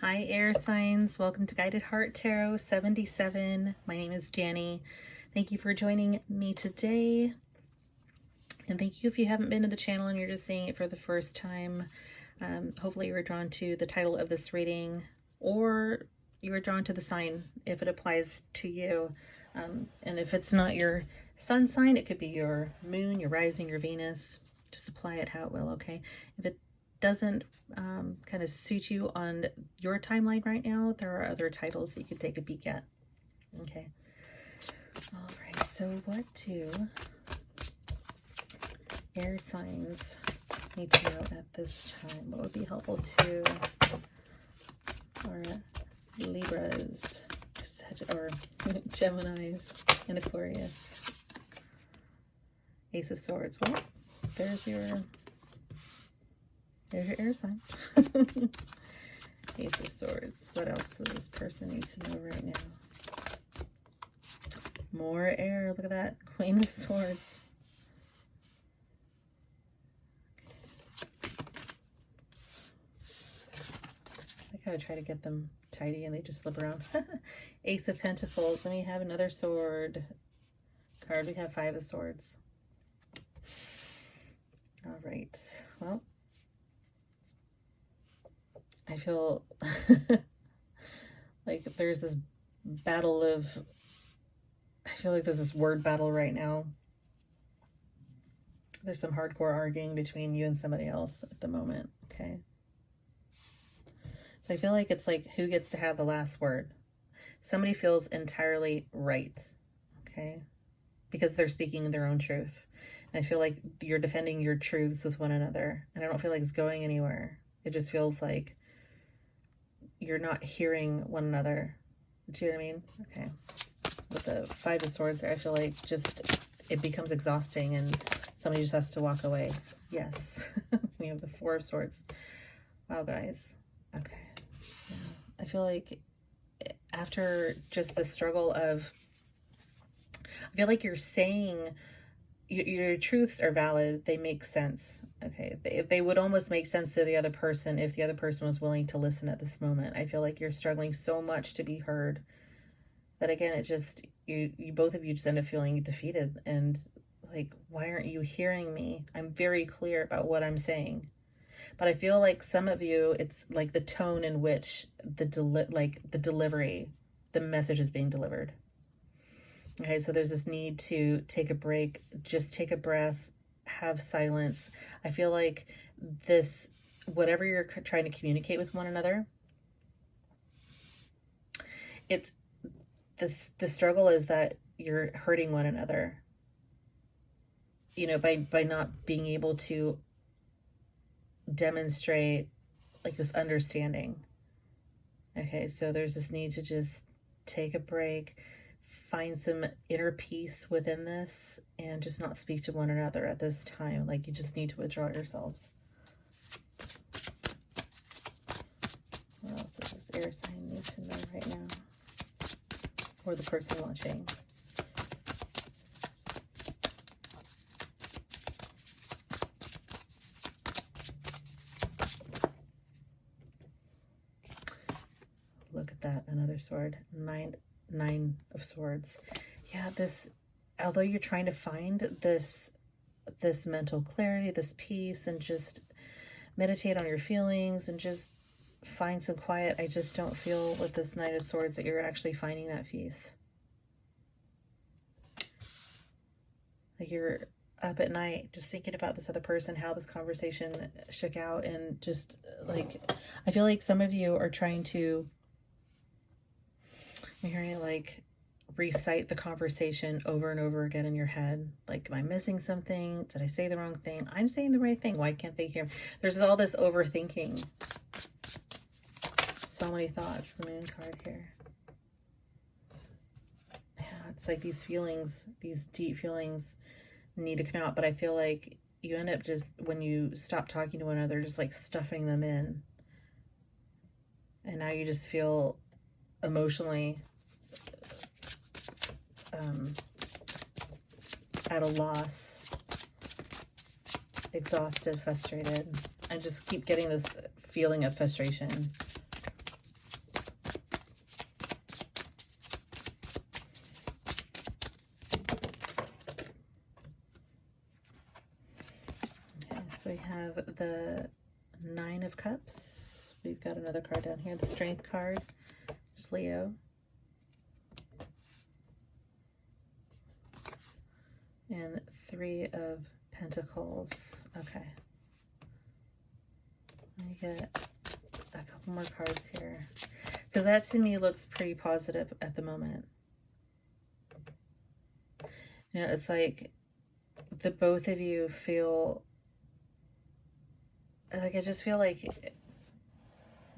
Hi, air signs. Welcome to Guided Heart Tarot 77. My name is Danny. Thank you for joining me today. And thank you if you haven't been to the channel and you're just seeing it for the first time. Hopefully you were drawn to the title of this reading, or you were drawn to the sign if it applies to you. And if it's not your sun sign, it could be your moon, your rising, your Venus. Just apply it how it will, okay? If it doesn't kind of suit you on your timeline right now, there are other titles that you could take a peek at. Okay. All right. So what do air signs need to know at this time? What would be helpful to our Libras, or Geminis, and Aquarius? Ace of Swords. Well, there's your air sign. Ace of Swords. What else does this person need to know right now? More air. Look at that. Queen of Swords. I gotta try to get them tidy and they just slip around. Ace of Pentacles. Let me have another sword card. We have Five of Swords. All right. Well, I feel like there's this battle of, I feel like there's this word battle right now. There's some hardcore arguing between you and somebody else at the moment, okay? So I feel like it's like who gets to have the last word. Somebody feels entirely right, okay? Because they're speaking their own truth. And I feel like you're defending your truths with one another. And I don't feel like it's going anywhere. It just feels like you're not hearing one another. Do you know what I mean? Okay. With the Five of Swords there, I feel like just it becomes exhausting and somebody just has to walk away. Yes. We have the Four of Swords. Wow, guys. Okay. Yeah. I feel like after just the struggle of, I feel like you're saying your truths are valid. They make sense. Okay. They would almost make sense to the other person if the other person was willing to listen at this moment. I feel like you're struggling so much to be heard that, again, it just, you both of you just end up feeling defeated and like, why aren't you hearing me? I'm very clear about what I'm saying. But I feel like some of you, it's like the tone in which the delivery, the message is being delivered. Okay, so there's this need to take a break, just take a breath, have silence. I feel like this, whatever you're trying to communicate with one another, it's this, the struggle is that you're hurting one another, you know, by not being able to demonstrate like this understanding. Okay, so there's this need to just take a break, find some inner peace within this, and just not speak to one another at this time. Like, you just need to withdraw yourselves. What else does this air sign need to know right now? Or the person watching? Look at that, another sword. Nine of Swords. Yeah, this, although you're trying to find this mental clarity, this peace, and just meditate on your feelings and just find some quiet, I just don't feel with this Knight of Swords that you're actually finding that peace. Like, you're up at night just thinking about this other person, how this conversation shook out, and just like, I feel like some of you are trying to, I'm hearing like recite the conversation over and over again in your head. Like, am I missing something? Did I say the wrong thing? I'm saying the right thing. Why can't they hear me? There's all this overthinking. So many thoughts. The Moon card here. Yeah, it's like these feelings, these deep feelings need to come out. But I feel like you end up just, when you stop talking to one another, just like stuffing them in. And now you just feel emotionally at a loss, exhausted, frustrated. I just keep getting this feeling of frustration. the Nine of Cups. We've got another card down here, the Strength card. There's Leo. And Three of Pentacles. Okay. Let me get a couple more cards here. Because that to me looks pretty positive at the moment. You know, it's like the both of you feel like, I just feel like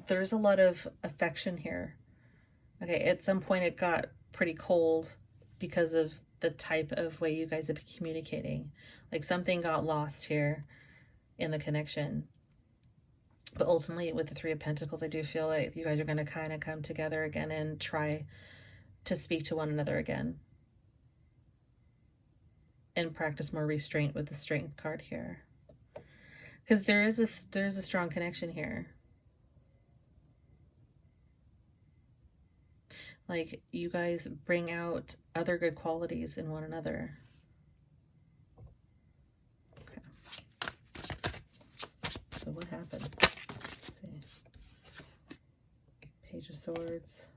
there's a lot of affection here. Okay, at some point it got pretty cold because of the type of way you guys have been communicating. Like something got lost here in the connection. But ultimately with the Three of Pentacles, I do feel like you guys are going to kind of come together again and try to speak to one another again. And practice more restraint with the Strength card here. Because there's a strong connection here. Like you guys bring out other good qualities in one another. Okay. So what happened? Let's see. Page of Swords.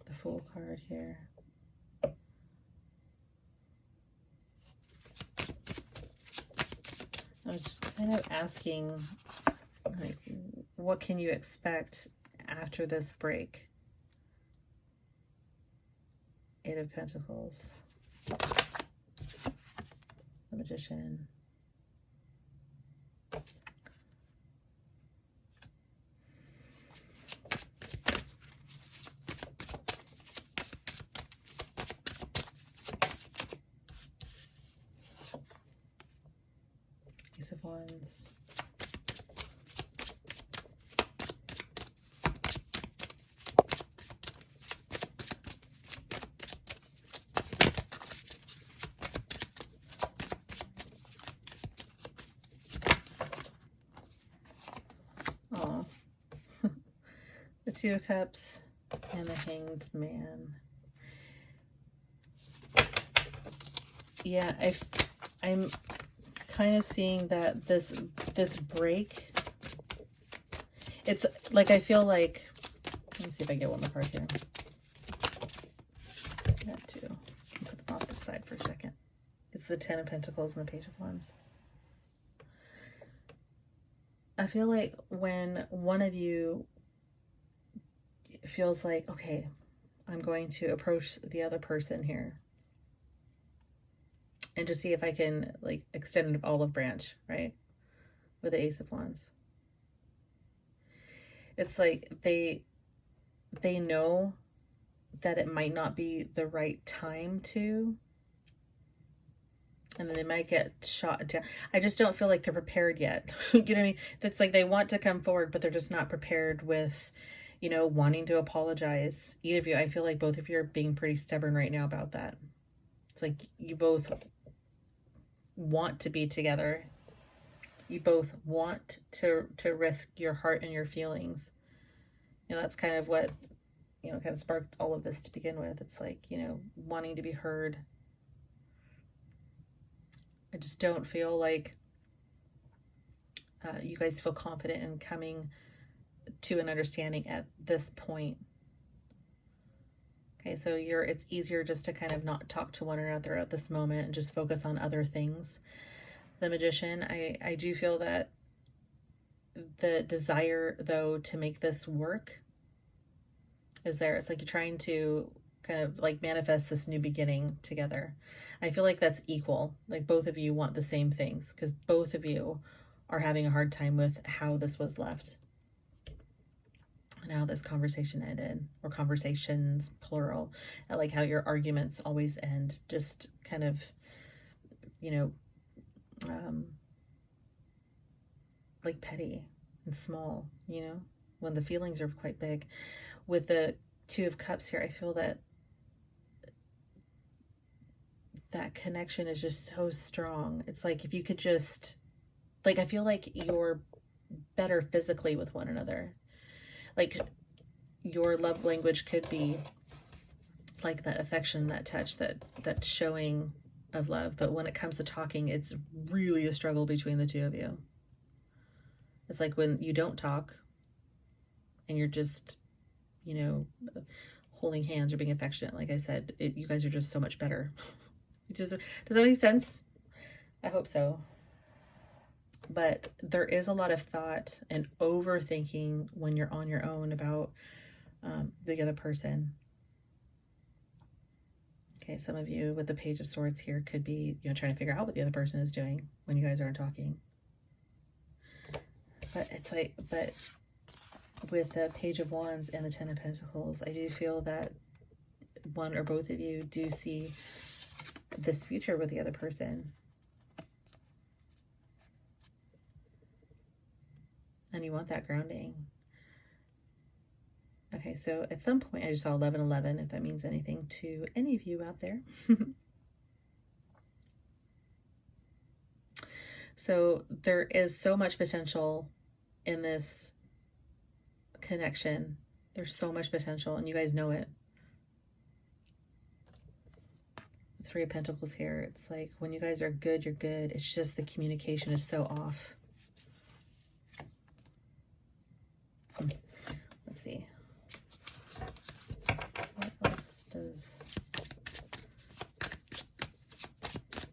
The Fool card here. I was just kind of asking, like, what can you expect after this break? Eight of Pentacles. The Magician. Ace of Wands. Oh, the Two of Cups and the Hanged Man. Yeah, I'm kind of seeing that this break, it's like, I feel like, let me see if I get one more card here. Got two. Put them off to the side for a second. It's the Ten of Pentacles and the Page of Wands. I feel like when one of you feels like, okay, I'm going to approach the other person here and just see if I can, like, extend an olive branch, right? With the Ace of Wands. It's like they know that it might not be the right time to, and then they might get shot down. I just don't feel like they're prepared yet. You know what I mean? It's like they want to come forward, but they're just not prepared with, you know, wanting to apologize. Either of you, I feel like both of you are being pretty stubborn right now about that. It's like you both want to be together. You both want to risk your heart and your feelings. You know, that's kind of what, you know, kind of sparked all of this to begin with. It's like, you know, wanting to be heard. I just don't feel like you guys feel confident in coming to an understanding at this point. Okay, so it's easier just to kind of not talk to one another at this moment and just focus on other things. The Magician, I do feel that the desire, though, to make this work is there. It's like you're trying to kind of like manifest this new beginning together. I feel like that's equal. Like both of you want the same things because both of you are having a hard time with how this was left and how this conversation ended, or conversations, plural. I like how your arguments always end just kind of, you know, like petty and small, you know, when the feelings are quite big. With the Two of Cups here, I feel that that connection is just so strong. It's like if you could just, like, I feel like you're better physically with one another. Like your love language could be like that affection, that touch, that showing of love. But when it comes to talking, it's really a struggle between the two of you. It's like when you don't talk and you're just, you know, holding hands or being affectionate. Like I said, you guys are just so much better. Does that make sense? I hope so. But there is a lot of thought and overthinking when you're on your own about the other person. Okay, some of you with the Page of Swords here could be, you know, trying to figure out what the other person is doing when you guys aren't talking. But it's like, but with the Page of Wands and the Ten of Pentacles, I do feel that one or both of you do see this future with the other person. And you want that grounding. Okay, so at some point, I just saw 1111, if that means anything to any of you out there. So there is so much potential in this connection. There's so much potential, and you guys know it. Three of Pentacles here. It's like when you guys are good, you're good. It's just the communication is so off. Let's see. What else does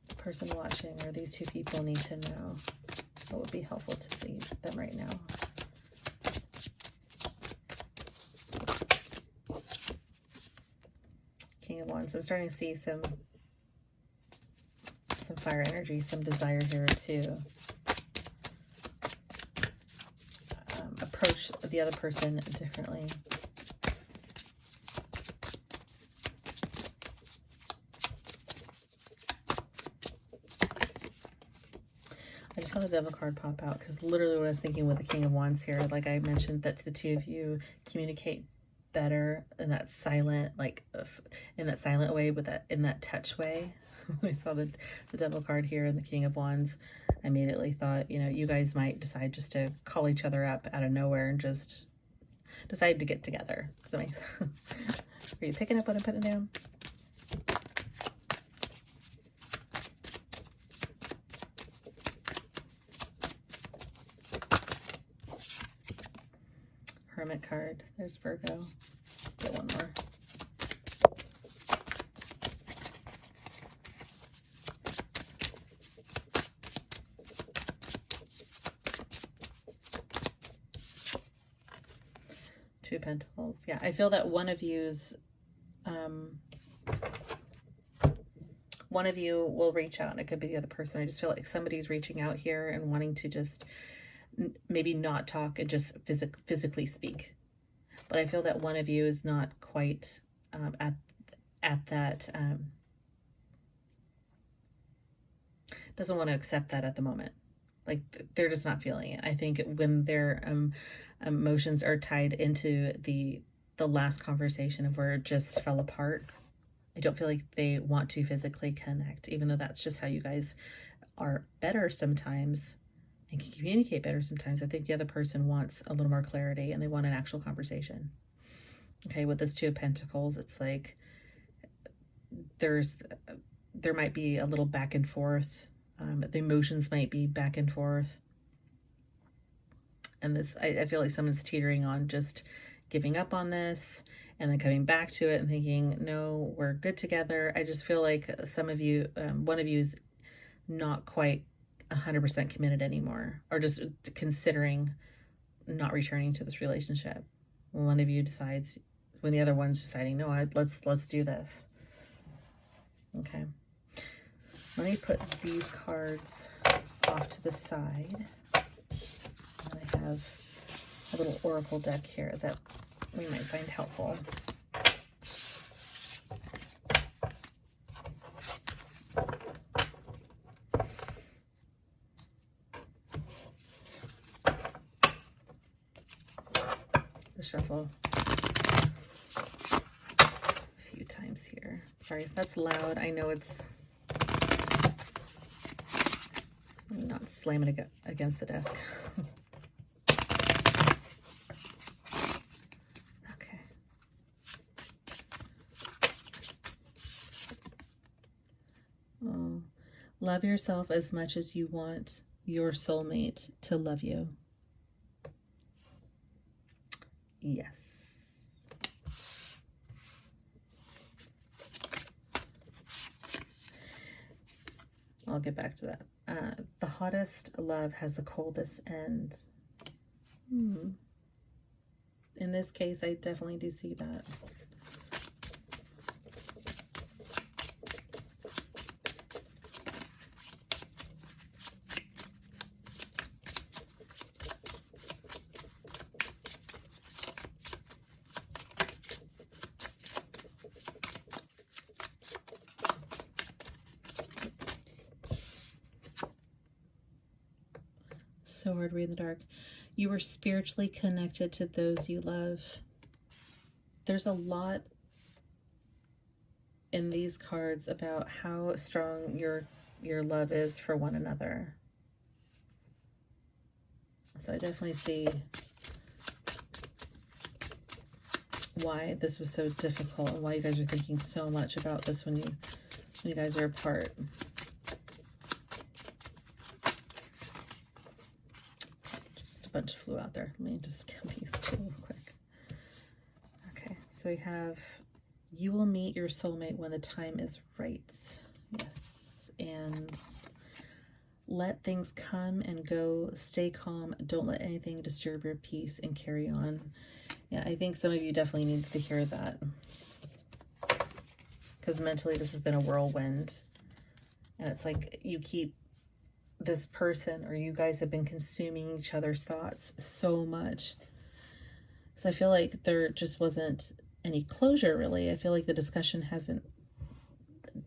the person watching or these two people need to know? What would be helpful to them right now? King of Wands. I'm starting to see some fire energy, some desire here to approach the other person differently. I just saw the Devil card pop out because literally what I was thinking with the King of Wands here, like I mentioned, that the two of you communicate better in that silent, like in that silent way, with that in that touch way. When I saw the Devil card here and the King of Wands, I immediately thought, you know, you guys might decide just to call each other up out of nowhere and just decide to get together. Does that make sense? Are you picking up what I'm putting down? Hermit card. There's Virgo. Get one more. Two of Pentacles. Yeah, I feel that one of you will reach out, and it could be the other person. I just feel like somebody's reaching out here and wanting to just maybe not talk and just physically speak. But I feel that one of you is not quite at that, doesn't want to accept that at the moment. Like they're just not feeling it. I think when their emotions are tied into the last conversation of where it just fell apart, I don't feel like they want to physically connect, even though that's just how you guys are better sometimes and can communicate better sometimes. I think the other person wants a little more clarity and they want an actual conversation. Okay, with this Two of Pentacles, it's like there might be a little back and forth. The emotions might be back and forth. And this, I feel like someone's teetering on just giving up on this and then coming back to it and thinking, no, we're good together. I just feel like some of you, one of you is not quite 100% committed anymore, or just considering not returning to this relationship. One of you decides, when the other one's deciding, no, let's do this. Okay. Let me put these cards off to the side. And I have a little oracle deck here that we might find helpful. Shuffle a few times here. Sorry if that's loud. I know it's not slamming against the desk. Okay. Love yourself as much as you want your soulmate to love you. Yes. I'll get back to that. The hottest love has the coldest end. In this case, I definitely do see that. Sword, read the dark. You are spiritually connected to those you love. There's a lot in these cards about how strong your love is for one another. So I definitely see why this was so difficult and why you guys are thinking so much about this when you guys are apart. Bunch flew out there. Let me just get these two real quick. Okay, so we have, you will meet your soulmate when the time is right. Yes, and let things come and go. Stay calm. Don't let anything disturb your peace and carry on. Yeah, I think some of you definitely needed to hear that, because mentally this has been a whirlwind, and it's like you keep this person, or you guys have been consuming each other's thoughts so much. So I feel like there just wasn't any closure, really. I feel like the discussion hasn't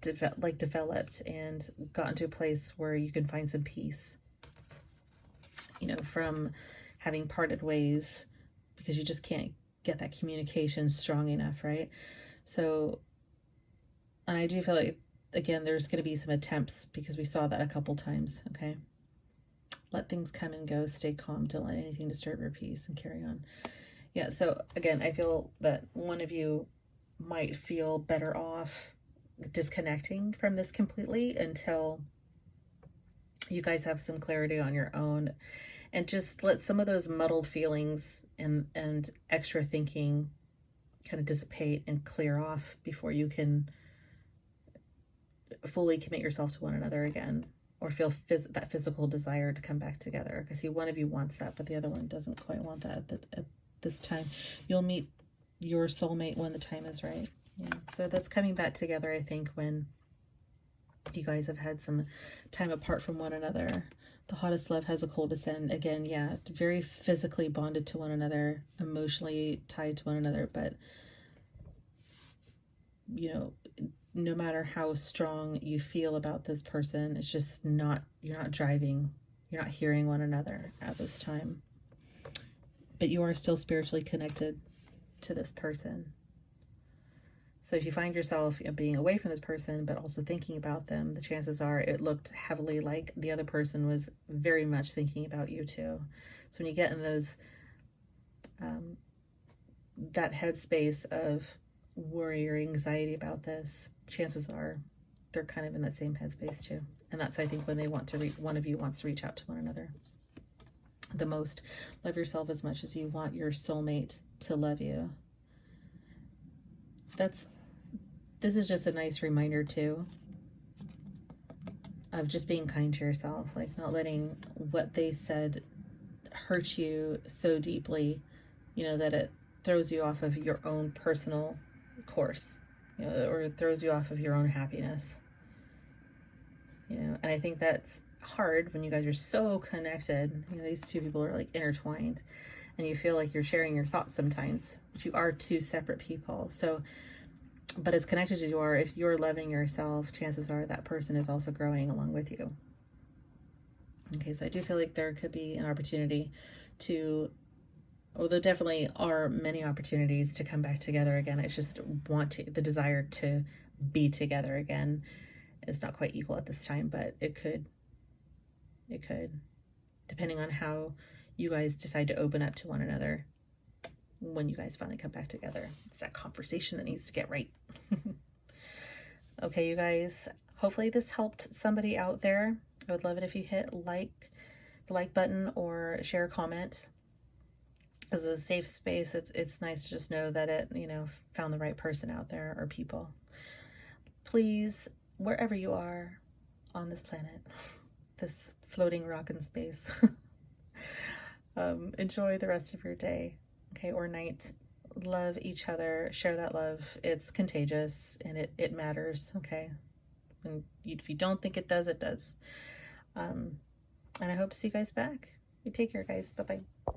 developed and gotten to a place where you can find some peace, you know, from having parted ways, because you just can't get that communication strong enough, right? So, and I do feel like, again, there's going to be some attempts, because we saw that a couple times. Okay, let things come and go. Stay calm. Don't let anything disturb your peace and carry on. Yeah, so again, I feel that one of you might feel better off disconnecting from this completely until you guys have some clarity on your own, and just let some of those muddled feelings and extra thinking kind of dissipate and clear off before you can fully commit yourself to one another again, or feel that physical desire to come back together. Because see, one of you wants that, but the other one doesn't quite want that at this time. You'll meet your soulmate when the time is right. Yeah, so that's coming back together, I think, when you guys have had some time apart from one another. The hottest love has a coldest end. Again, yeah, very physically bonded to one another, emotionally tied to one another, but you know, no matter how strong you feel about this person, it's just not, you're not driving, you're not hearing one another at this time. But you are still spiritually connected to this person. So if you find yourself, you know, being away from this person, but also thinking about them, the chances are it looked heavily like the other person was very much thinking about you too. So when you get in those, that headspace of worry or anxiety about this, chances are they're kind of in that same headspace too. And that's, I think, when they want to one of you wants to reach out to one another the most. Love yourself as much as you want your soulmate to love you. This is just a nice reminder too of just being kind to yourself, like not letting what they said hurt you so deeply, you know, that it throws you off of your own personal course, you know, or it throws you off of your own happiness, you know. And I think that's hard when you guys are so connected. You know, these two people are like intertwined, and you feel like you're sharing your thoughts sometimes, but you are two separate people. So, but as connected as you are, if you're loving yourself, chances are that person is also growing along with you. Okay, so I do feel like there could be an opportunity to, well, there definitely are many opportunities to come back together again. I just the desire to be together again is not quite equal at this time, but it could, depending on how you guys decide to open up to one another when you guys finally come back together. It's that conversation that needs to get right. Okay, you guys, hopefully this helped somebody out there. I would love it if you hit the like button or share a comment. As a safe space, it's nice to just know that it, found the right person out there or people. Please, wherever you are on this planet, this floating rock in space, enjoy the rest of your day, okay, or night. Love each other, share that love. It's contagious and it matters, okay? And if you don't think it does, it does. And I hope to see you guys back. You take care, guys. Bye-bye.